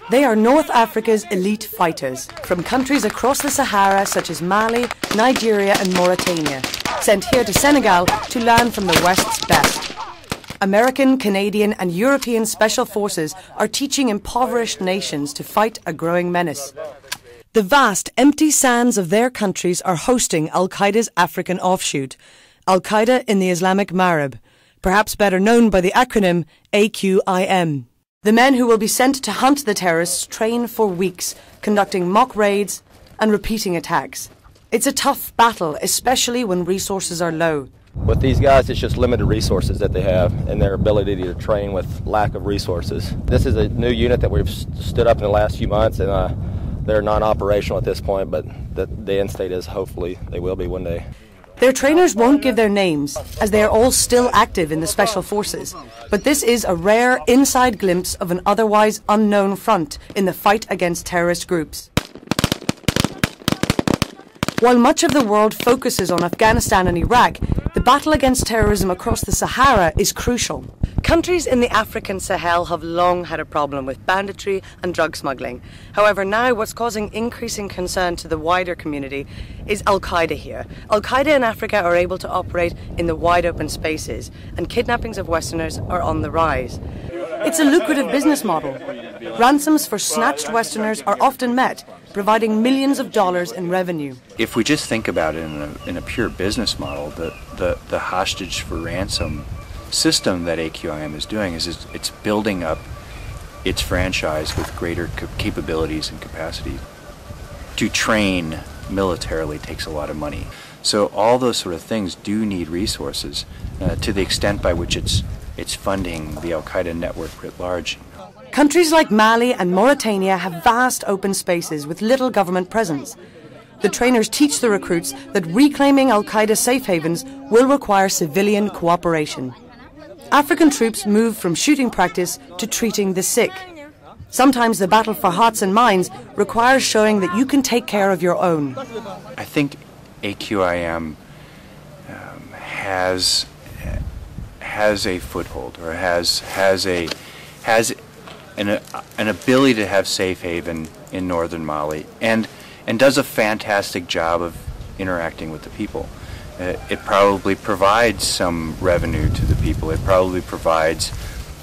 They are North Africa's elite fighters, from countries across the Sahara such as Mali, Nigeria and Mauritania, sent here to Senegal to learn from the West's best. American, Canadian and European special forces are teaching impoverished nations to fight a growing menace. The vast, empty sands of their countries are hosting Al-Qaeda's African offshoot, Al-Qaeda in the Islamic Maghreb, perhaps better known by the acronym AQIM. The men who will be sent to hunt the terrorists train for weeks, conducting mock raids and repeating attacks. It's a tough battle, especially when resources are low. With these guys, it's just limited resources that they have and their ability to train with lack of resources. This is a new unit that we've stood up in the last few months, and they're non-operational at this point, but the end state is hopefully they will be one day. Their trainers won't give their names, as they are all still active in the Special Forces. But this is a rare inside glimpse of an otherwise unknown front in the fight against terrorist groups. While much of the world focuses on Afghanistan and Iraq, the battle against terrorism across the Sahara is crucial. Countries in the African Sahel have long had a problem with banditry and drug smuggling. However, now what's causing increasing concern to the wider community is Al-Qaeda here. Al-Qaeda in Africa are able to operate in the wide open spaces, and kidnappings of Westerners are on the rise. It's a lucrative business model. Ransoms for snatched Westerners are often met, providing millions of dollars in revenue. If we just think about it in a pure business model, the hostage for ransom system that AQIM is doing is it's building up its franchise with greater capabilities and capacity. To train militarily takes a lot of money. So all those sort of things do need resources to the extent by which it's funding the Al-Qaeda network writ large. Countries like Mali and Mauritania have vast open spaces with little government presence. The trainers teach the recruits that reclaiming Al-Qaeda safe havens will require civilian cooperation. African troops move from shooting practice to treating the sick. Sometimes the battle for hearts and minds requires showing that you can take care of your own. I think AQIM has a foothold, or has an ability to have safe haven in northern Mali, and does a fantastic job of interacting with the people. It probably provides some revenue to the people. It probably provides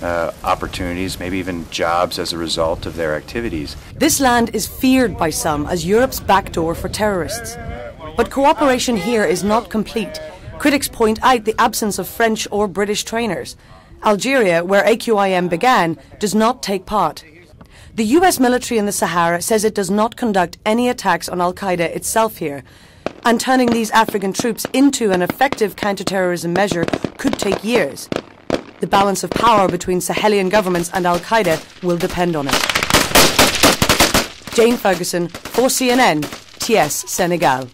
opportunities, maybe even jobs as a result of their activities. This land is feared by some as Europe's backdoor for terrorists. But cooperation here is not complete. Critics point out the absence of French or British trainers. Algeria, where AQIM began, does not take part. The US military in the Sahara says it does not conduct any attacks on Al-Qaeda itself here, and turning these African troops into an effective counter-terrorism measure could take years. The balance of power between Sahelian governments and Al-Qaeda will depend on it. Jane Ferguson for CNN, TS Senegal.